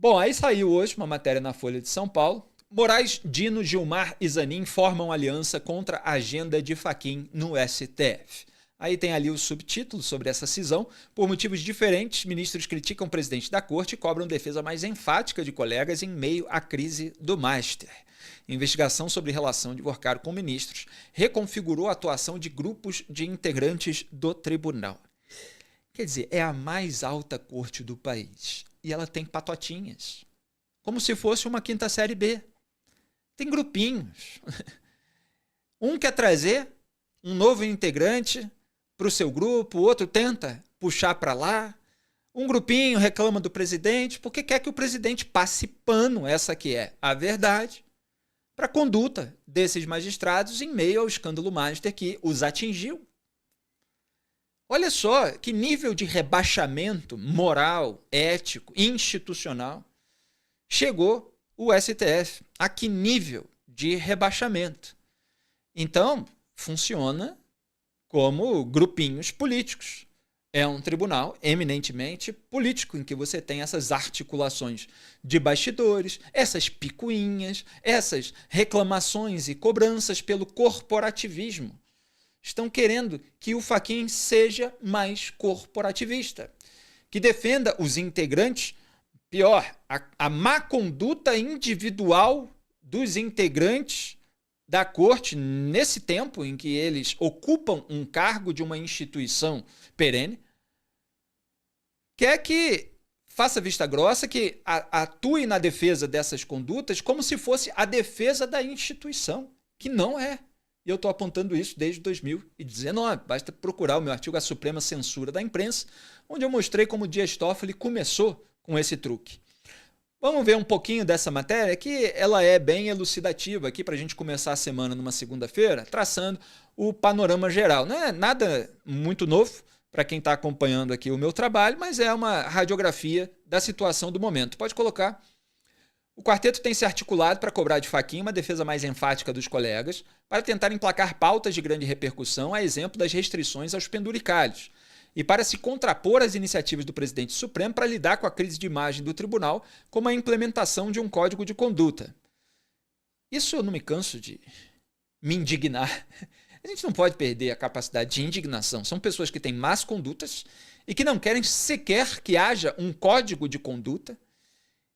Bom, aí saiu hoje uma matéria na Folha de São Paulo. Moraes, Dino, Gilmar e Zanin formam aliança contra a agenda de Fachin no STF. Aí tem ali o subtítulo sobre essa cisão. Por motivos diferentes, ministros criticam o presidente da corte e cobram defesa mais enfática de colegas em meio à crise do Master. Investigação sobre relação de Vorcaro com ministros reconfigurou a atuação de grupos de integrantes do tribunal. Quer dizer, é a mais alta corte do país e ela tem patotinhas, como se fosse uma quinta série B. Tem grupinhos. Um quer trazer um novo integrante para o seu grupo, o outro tenta puxar para lá. Um grupinho reclama do presidente porque quer que o presidente passe pano, essa que é a verdade, para a conduta desses magistrados em meio ao escândalo Master que os atingiu. Olha só que nível de rebaixamento moral, ético, institucional chegou o STF. A que nível de rebaixamento? Então, funciona como grupinhos políticos. É um tribunal eminentemente político, em que você tem essas articulações de bastidores, essas picuinhas, essas reclamações e cobranças pelo corporativismo. Estão querendo que o Fachin seja mais corporativista, que defenda os integrantes, pior, a má conduta individual dos integrantes da corte nesse tempo em que eles ocupam um cargo de uma instituição perene, quer que faça vista grossa, que atue na defesa dessas condutas como se fosse a defesa da instituição, que não é. E eu estou apontando isso desde 2019. Basta procurar o meu artigo A Suprema Censura da Imprensa, onde eu mostrei como Dias Toffoli começou com esse truque. Vamos ver um pouquinho dessa matéria, que ela é bem elucidativa aqui para a gente começar a semana numa segunda-feira, traçando o panorama geral. Não é nada muito novo para quem está acompanhando aqui o meu trabalho, mas é uma radiografia da situação do momento. Pode colocar. O quarteto tem se articulado para cobrar de Fachin uma defesa mais enfática dos colegas, para tentar emplacar pautas de grande repercussão, a exemplo das restrições aos penduricalhos, e para se contrapor às iniciativas do presidente Supremo para lidar com a crise de imagem do tribunal, como a implementação de um código de conduta. Isso eu não me canso de me indignar. A gente não pode perder a capacidade de indignação. São pessoas que têm más condutas e que não querem sequer que haja um código de conduta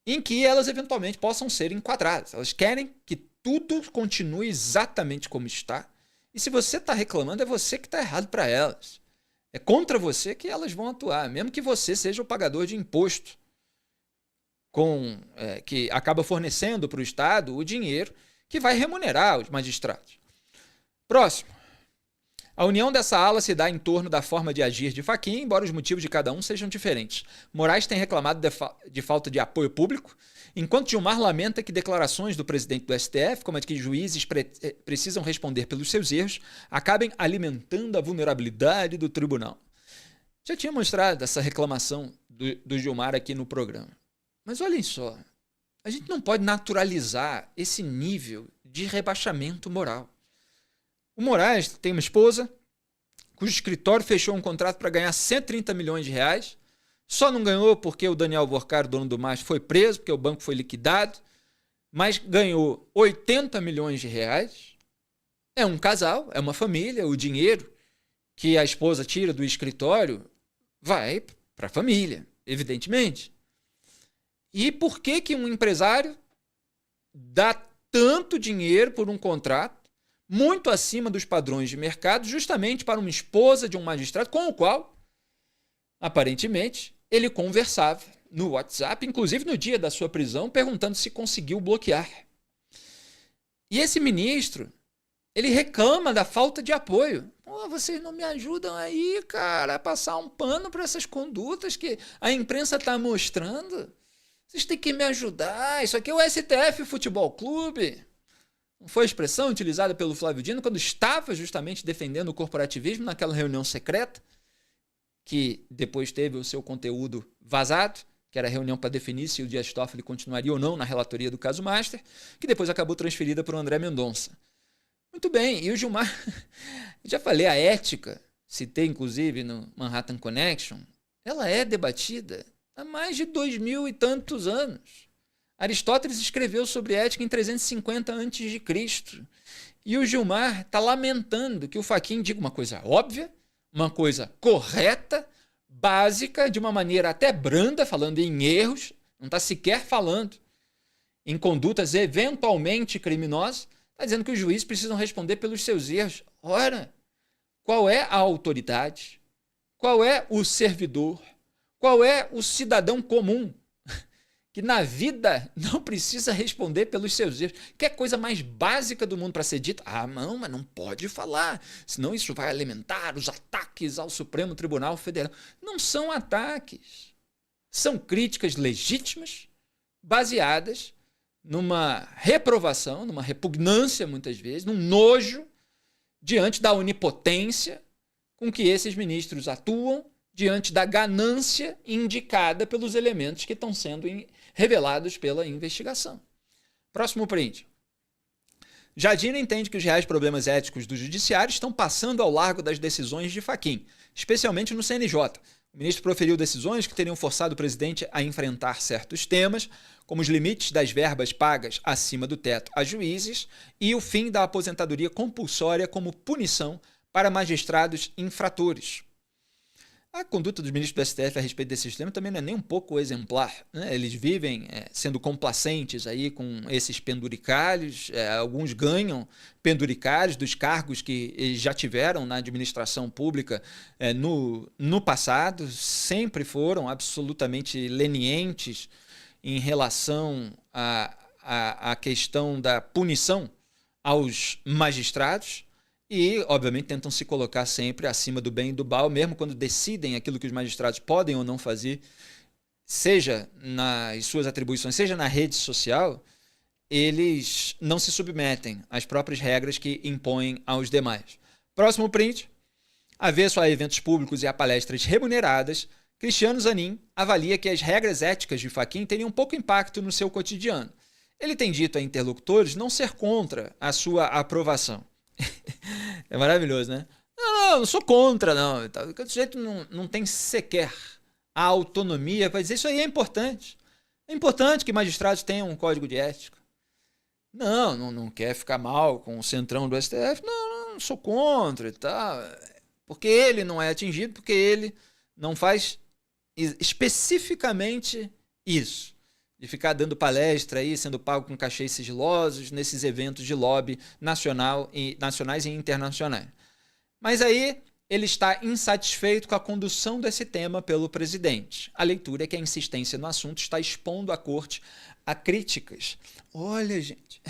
em que elas eventualmente possam ser enquadradas. Elas querem que tudo continue exatamente como está. E se você está reclamando, é você que está errado para elas. É contra você que elas vão atuar, mesmo que você seja o pagador de imposto, que acaba fornecendo para o Estado o dinheiro que vai remunerar os magistrados. Próximo. A união dessa ala se dá em torno da forma de agir de Fachin, embora os motivos de cada um sejam diferentes. Moraes tem reclamado de falta de apoio público, enquanto Gilmar lamenta que declarações do presidente do STF, como as que juízes precisam responder pelos seus erros, acabem alimentando a vulnerabilidade do tribunal. Já tinha mostrado essa reclamação do Gilmar aqui no programa. Mas olhem só, a gente não pode naturalizar esse nível de rebaixamento moral. O Moraes tem uma esposa cujo escritório fechou um contrato para ganhar 130 milhões de reais. Só não ganhou porque o Daniel Vorcaro, dono do Master, foi preso, porque o banco foi liquidado. Mas ganhou 80 milhões de reais. É um casal, é uma família. O dinheiro que a esposa tira do escritório vai para a família, evidentemente. E por que um empresário dá tanto dinheiro por um contrato muito acima dos padrões de mercado, justamente para uma esposa de um magistrado com o qual, aparentemente, ele conversava no WhatsApp, inclusive no dia da sua prisão, perguntando se conseguiu bloquear. E esse ministro, ele reclama da falta de apoio. Pô, vocês não me ajudam aí, cara, a passar um pano para essas condutas que a imprensa está mostrando. Vocês têm que me ajudar. Isso aqui é o STF Futebol Clube. Não foi a expressão utilizada pelo Flávio Dino quando estava justamente defendendo o corporativismo naquela reunião secreta, que depois teve o seu conteúdo vazado, que era a reunião para definir se o Dias Toffoli continuaria ou não na relatoria do caso Master, que depois acabou transferida para o André Mendonça. Muito bem, e o Gilmar, já falei, a ética, citei inclusive no Manhattan Connection, ela é debatida há mais de 2000 e tantos anos. Aristóteles escreveu sobre ética em 350 a.C. E o Gilmar está lamentando que o Fachin diga uma coisa óbvia, uma coisa correta, básica, de uma maneira até branda, falando em erros, não está sequer falando em condutas eventualmente criminosas, está dizendo que os juízes precisam responder pelos seus erros. Ora, qual é a autoridade? Qual é o servidor? Qual é o cidadão comum que na vida não precisa responder pelos seus erros? Que é a coisa mais básica do mundo para ser dita? Ah, não, mas não pode falar, senão isso vai alimentar os ataques ao Supremo Tribunal Federal. Não são ataques, são críticas legítimas, baseadas numa reprovação, numa repugnância, muitas vezes, num nojo diante da onipotência com que esses ministros atuam, diante da ganância indicada pelos elementos que estão sendo revelados pela investigação. Próximo print. Jardine entende que os reais problemas éticos do judiciário estão passando ao largo das decisões de Fachin, especialmente no CNJ. O ministro proferiu decisões que teriam forçado o presidente a enfrentar certos temas, como os limites das verbas pagas acima do teto a juízes e o fim da aposentadoria compulsória como punição para magistrados infratores. A conduta dos ministros do STF a respeito desse sistema também não é nem um pouco exemplar, né? Eles vivem sendo complacentes aí com esses penduricalhos, alguns ganham penduricalhos dos cargos que eles já tiveram na administração pública no passado, sempre foram absolutamente lenientes em relação à questão da punição aos magistrados. E, obviamente, tentam se colocar sempre acima do bem e do mal, mesmo quando decidem aquilo que os magistrados podem ou não fazer, seja nas suas atribuições, seja na rede social, eles não se submetem às próprias regras que impõem aos demais. Próximo print. Avesso a eventos públicos e a palestras remuneradas, Cristiano Zanin avalia que as regras éticas de Fachin teriam pouco impacto no seu cotidiano. Ele tem dito a interlocutores não ser contra a sua aprovação. É maravilhoso, né? Não sou contra, não. O sujeito não tem sequer a autonomia para dizer isso aí é importante. É importante que magistrados tenham um código de ética. Não quer ficar mal com o centrão do STF. Não sou contra e tal. Porque ele não é atingido, porque ele não faz especificamente isso. De ficar dando palestra aí, sendo pago com cachês sigilosos nesses eventos de lobby nacionais e internacionais. Mas aí ele está insatisfeito com a condução desse tema pelo presidente. A leitura é que a insistência no assunto está expondo a corte a críticas. Olha, gente,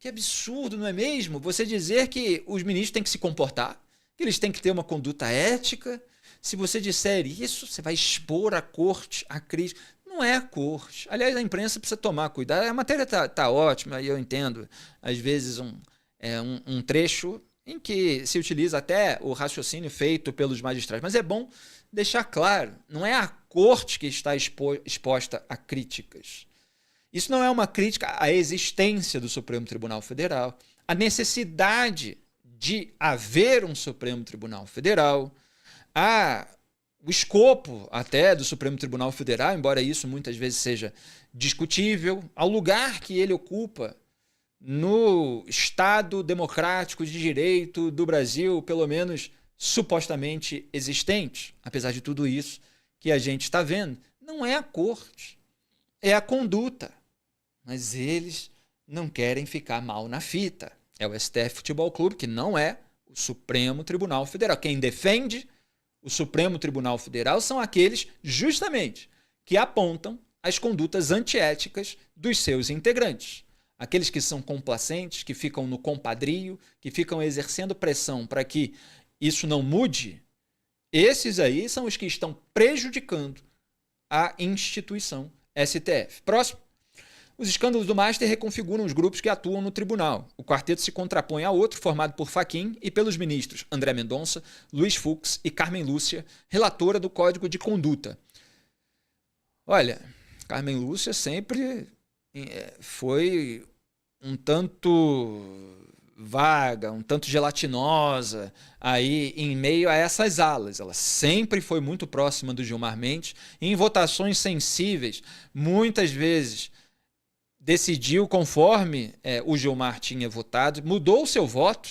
que absurdo, não é mesmo? Você dizer que os ministros têm que se comportar, que eles têm que ter uma conduta ética. Se você disser isso, você vai expor a corte a crítica. Não é a corte. Aliás, a imprensa precisa tomar cuidado. A matéria tá ótima e eu entendo, às vezes, um trecho em que se utiliza até o raciocínio feito pelos magistrados. Mas é bom deixar claro, não é a corte que está exposta a críticas. Isso não é uma crítica à existência do Supremo Tribunal Federal, à necessidade de haver um Supremo Tribunal Federal, o escopo até do Supremo Tribunal Federal, embora isso muitas vezes seja discutível, ao lugar que ele ocupa no Estado democrático de direito do Brasil, pelo menos supostamente existente. Apesar de tudo isso que a gente está vendo, não é a corte, é a conduta. Mas eles não querem ficar mal na fita. É o STF Futebol Clube, que não é o Supremo Tribunal Federal. Quem defende o Supremo Tribunal Federal são aqueles, justamente, que apontam as condutas antiéticas dos seus integrantes. Aqueles que são complacentes, que ficam no compadrio, que ficam exercendo pressão para que isso não mude, esses aí são os que estão prejudicando a instituição STF. Próximo. Os escândalos do Master reconfiguram os grupos que atuam no tribunal. O quarteto se contrapõe a outro, formado por Fachin e pelos ministros André Mendonça, Luiz Fux e Carmen Lúcia, relatora do Código de Conduta. Olha, Carmen Lúcia sempre foi um tanto vaga, um tanto gelatinosa, aí em meio a essas alas. Ela sempre foi muito próxima do Gilmar Mendes, em votações sensíveis, muitas vezes decidiu conforme o Gilmar tinha votado, mudou o seu voto,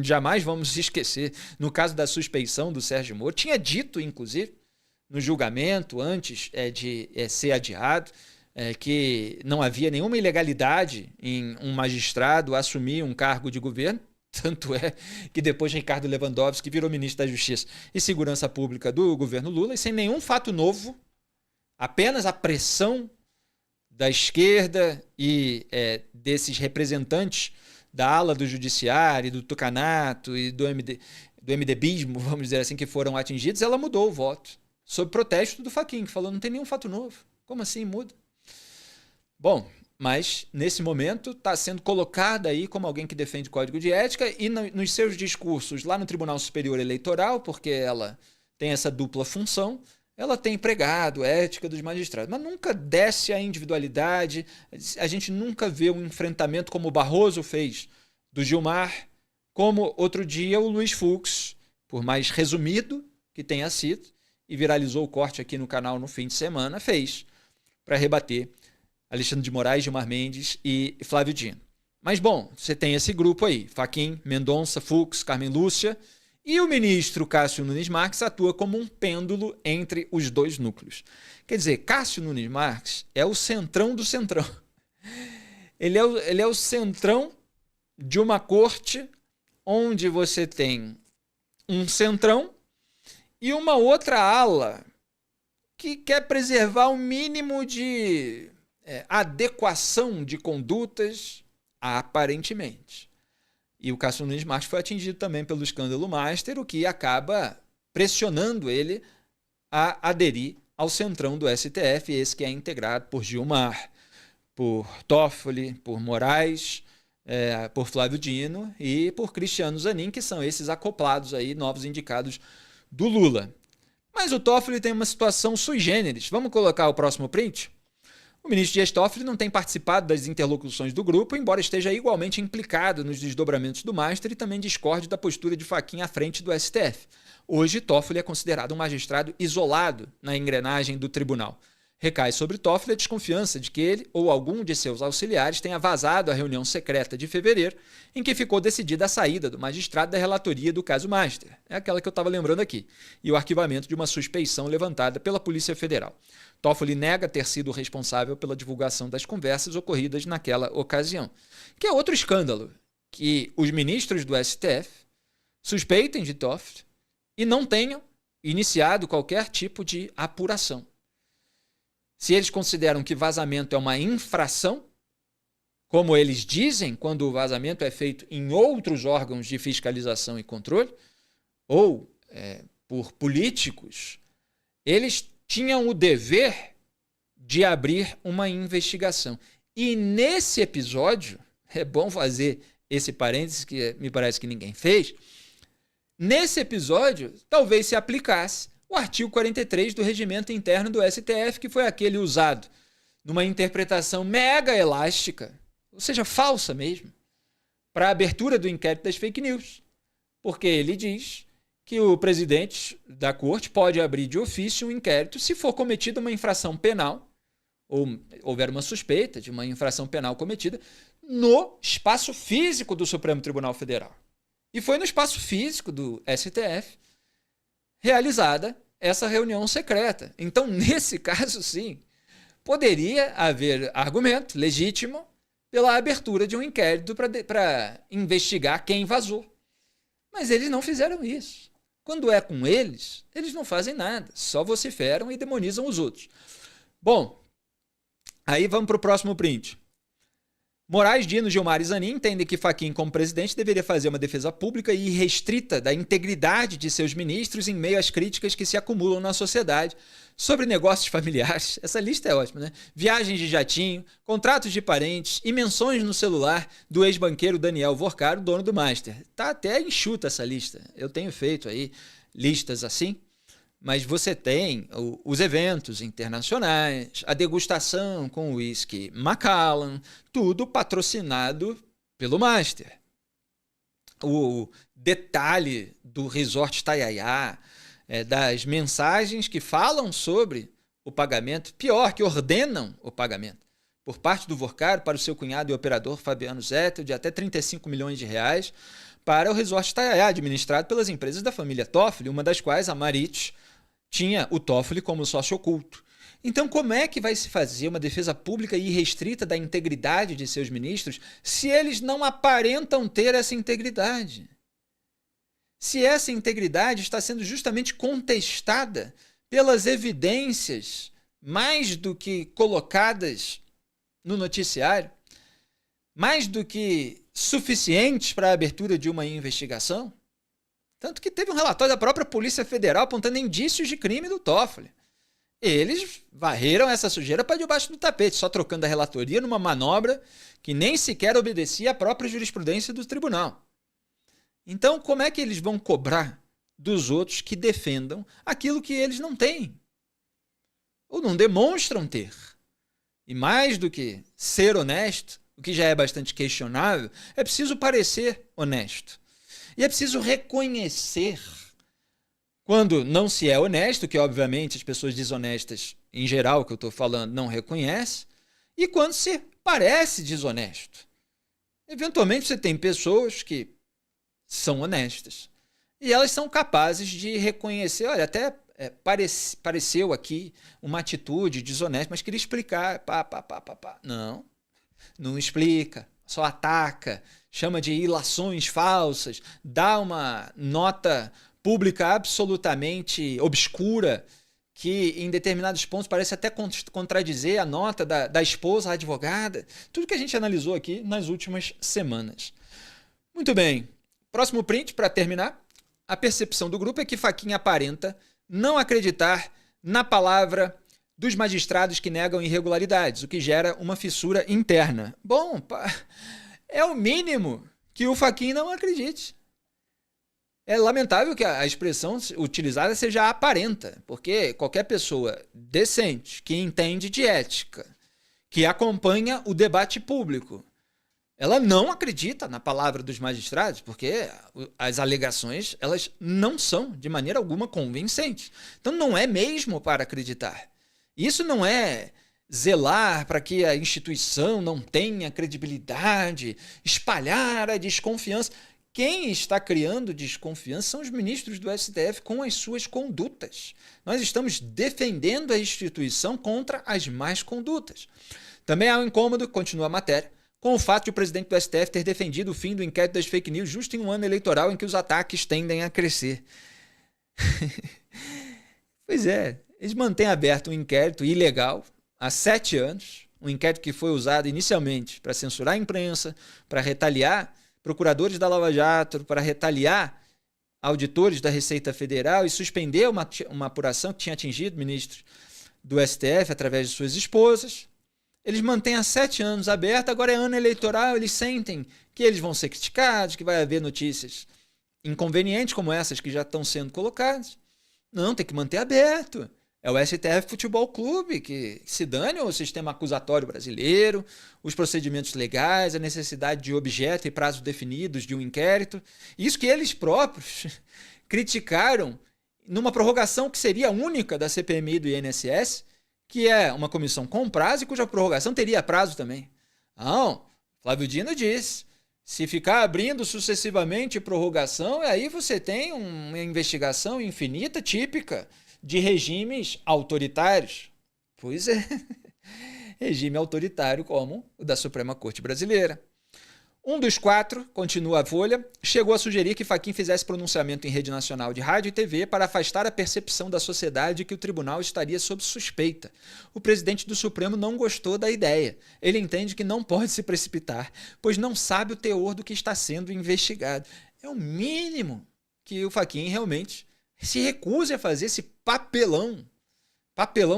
jamais vamos esquecer, no caso da suspeição do Sérgio Moro, tinha dito, inclusive, no julgamento, antes de ser adiado, que não havia nenhuma ilegalidade em um magistrado assumir um cargo de governo. Tanto é que depois Ricardo Lewandowski virou ministro da Justiça e Segurança Pública do governo Lula, e sem nenhum fato novo, apenas a pressão da esquerda e desses representantes da ala do judiciário, do tucanato e do MDBismo, vamos dizer assim, que foram atingidos, ela mudou o voto, sob protesto do Fachin, que falou: não tem nenhum fato novo. Como assim muda? Bom, mas nesse momento está sendo colocada aí como alguém que defende código de ética, e nos seus discursos lá no Tribunal Superior Eleitoral, porque ela tem essa dupla função, ela tem pregado ética dos magistrados, mas nunca desce a individualidade. A gente nunca vê um enfrentamento como o Barroso fez do Gilmar, como outro dia o Luiz Fux, por mais resumido que tenha sido, e viralizou o corte aqui no canal no fim de semana, fez para rebater Alexandre de Moraes, Gilmar Mendes e Flávio Dino. Mas, bom, você tem esse grupo aí: Fachin, Mendonça, Fux, Carmen Lúcia, e o ministro Cássio Nunes Marques atua como um pêndulo entre os dois núcleos. Quer dizer, Cássio Nunes Marques é o centrão do centrão. Ele é o centrão de uma corte onde você tem um centrão e uma outra ala que quer preservar o mínimo de adequação de condutas, aparentemente. E o Cássio Nunes Marques foi atingido também pelo escândalo Master, o que acaba pressionando ele a aderir ao centrão do STF, esse que é integrado por Gilmar, por Toffoli, por Moraes, por Flávio Dino e por Cristiano Zanin, que são esses acoplados aí, novos indicados do Lula. Mas o Toffoli tem uma situação sui generis. Vamos colocar o próximo print? O ministro Dias Toffoli não tem participado das interlocuções do grupo, embora esteja igualmente implicado nos desdobramentos do Master e também discorde da postura de Fachin à frente do STF. Hoje, Toffoli é considerado um magistrado isolado na engrenagem do tribunal. Recai sobre Toffoli a desconfiança de que ele ou algum de seus auxiliares tenha vazado a reunião secreta de fevereiro, em que ficou decidida a saída do magistrado da relatoria do caso Master, é aquela que eu estava lembrando aqui, e o arquivamento de uma suspeição levantada pela Polícia Federal. Toffoli nega ter sido responsável pela divulgação das conversas ocorridas naquela ocasião, que é outro escândalo, que os ministros do STF suspeitem de Toffoli e não tenham iniciado qualquer tipo de apuração. Se eles consideram que vazamento é uma infração, como eles dizem quando o vazamento é feito em outros órgãos de fiscalização e controle, ou por políticos, eles tinham o dever de abrir uma investigação. E nesse episódio, é bom fazer esse parênteses que me parece que ninguém fez, nesse episódio talvez se aplicasse o artigo 43 do regimento interno do STF, que foi aquele usado numa interpretação mega elástica, ou seja, falsa mesmo, para a abertura do inquérito das fake news. Porque ele diz que o presidente da corte pode abrir de ofício um inquérito se for cometida uma infração penal, ou houver uma suspeita de uma infração penal cometida, no espaço físico do Supremo Tribunal Federal. E foi no espaço físico do STF realizada essa reunião secreta. Então, nesse caso, sim, poderia haver argumento legítimo pela abertura de um inquérito para investigar quem vazou. Mas eles não fizeram isso. Quando é com eles, eles não fazem nada, só vociferam e demonizam os outros. Bom, aí vamos para o próximo print. Moraes, Dino, Gilmar e Zanin entendem que Fachin, como presidente, deveria fazer uma defesa pública e irrestrita da integridade de seus ministros em meio às críticas que se acumulam na sociedade sobre negócios familiares. Essa lista é ótima, né? Viagens de jatinho, contratos de parentes e menções no celular do ex-banqueiro Daniel Vorcaro, dono do Master. Tá até enxuta essa lista. Eu tenho feito aí listas assim. Mas você tem os eventos internacionais, a degustação com o whisky Macallan, tudo patrocinado pelo Master. o detalhe do Resort Itaiaia, das mensagens que falam sobre o pagamento, pior, que ordenam o pagamento, por parte do Vorcaro para o seu cunhado e operador Fabiano Zettel, de até 35 milhões de reais, para o Resort Itaiaia, administrado pelas empresas da família Toffoli, uma das quais, a Marit, tinha o Toffoli como sócio oculto. Então, como é que vai se fazer uma defesa pública e irrestrita da integridade de seus ministros se eles não aparentam ter essa integridade? Se essa integridade está sendo justamente contestada pelas evidências mais do que colocadas no noticiário, mais do que suficientes para a abertura de uma investigação? Tanto que teve um relatório da própria Polícia Federal apontando indícios de crime do Toffoli. Eles varreram essa sujeira para debaixo do tapete, só trocando a relatoria numa manobra que nem sequer obedecia à própria jurisprudência do tribunal. Então, como é que eles vão cobrar dos outros que defendam aquilo que eles não têm? Ou não demonstram ter? E mais do que ser honesto, o que já é bastante questionável, é preciso parecer honesto. E é preciso reconhecer quando não se é honesto, que obviamente as pessoas desonestas, em geral, que eu estou falando, não reconhecem, e quando se parece desonesto. Eventualmente você tem pessoas que são honestas e elas são capazes de reconhecer, olha, até pareceu aqui uma atitude desonesta, mas queria explicar, Não explica, só ataca, chama de ilações falsas, dá uma nota pública absolutamente obscura, que em determinados pontos parece até contradizer a nota da esposa, a advogada. Tudo que a gente analisou aqui nas últimas semanas. Muito bem. Próximo print, para terminar. A percepção do grupo é que Fachin aparenta não acreditar na palavra dos magistrados que negam irregularidades, o que gera uma fissura interna. Bom, é o mínimo que o Fachin não acredite. É lamentável que a expressão utilizada seja aparenta, porque qualquer pessoa decente, que entende de ética, que acompanha o debate público, ela não acredita na palavra dos magistrados, porque as alegações elas não são, de maneira alguma, convincentes. Então não é mesmo para acreditar. Isso não é zelar para que a instituição não tenha credibilidade, espalhar a desconfiança. Quem está criando desconfiança são os ministros do STF com as suas condutas. Nós estamos defendendo a instituição contra as más condutas. Também há um incômodo, continua a matéria, com o fato de o presidente do STF ter defendido o fim do inquérito das fake news justo em um ano eleitoral em que os ataques tendem a crescer. Pois é, eles mantêm aberto um inquérito ilegal há 7 anos, um inquérito que foi usado inicialmente para censurar a imprensa, para retaliar procuradores da Lava Jato, para retaliar auditores da Receita Federal e suspender uma apuração que tinha atingido ministros do STF através de suas esposas. Eles mantêm há 7 anos aberto, agora é ano eleitoral, eles sentem que eles vão ser criticados, que vai haver notícias inconvenientes como essas que já estão sendo colocadas. Não, tem que manter aberto. É o STF Futebol Clube, que se dane o sistema acusatório brasileiro, os procedimentos legais, a necessidade de objeto e prazos definidos de um inquérito. Isso que eles próprios criticaram numa prorrogação que seria única da CPMI e do INSS, que é uma comissão com prazo e cuja prorrogação teria prazo também. Não, Flávio Dino diz, se ficar abrindo sucessivamente prorrogação, aí você tem uma investigação infinita, típica de regimes autoritários. Pois é, regime autoritário como o da Suprema Corte Brasileira. Um dos 4, continua a Folha, chegou a sugerir que Fachin fizesse pronunciamento em rede nacional de rádio e TV para afastar a percepção da sociedade de que o tribunal estaria sob suspeita. O presidente do Supremo não gostou da ideia. Ele entende que não pode se precipitar, pois não sabe o teor do que está sendo investigado. É o mínimo que o Fachin realmente se recuse a fazer esse papelão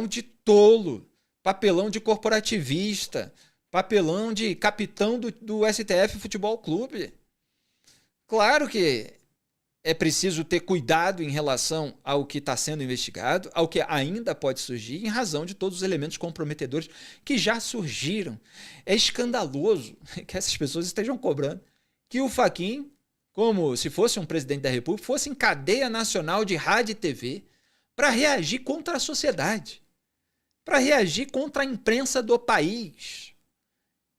de tolo, papelão de corporativista, papelão de capitão do STF Futebol Clube. Claro que é preciso ter cuidado em relação ao que está sendo investigado, ao que ainda pode surgir, em razão de todos os elementos comprometedores que já surgiram. É escandaloso que essas pessoas estejam cobrando que o Fachin como se fosse um presidente da República, fosse em cadeia nacional de rádio e TV para reagir contra a sociedade, para reagir contra a imprensa do país,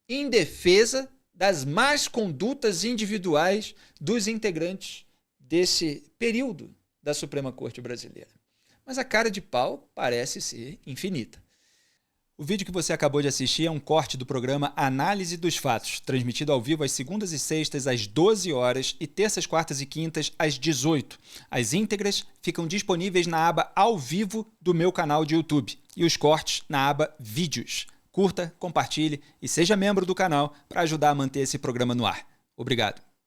em defesa das más condutas individuais dos integrantes desse período da Suprema Corte Brasileira. Mas a cara de pau parece ser infinita. O vídeo que você acabou de assistir é um corte do programa Análise dos Fatos, transmitido ao vivo às segundas e sextas às 12 horas e terças, quartas e quintas às 18. As íntegras ficam disponíveis na aba Ao Vivo do meu canal de YouTube e os cortes na aba Vídeos. Curta, compartilhe e seja membro do canal para ajudar a manter esse programa no ar. Obrigado.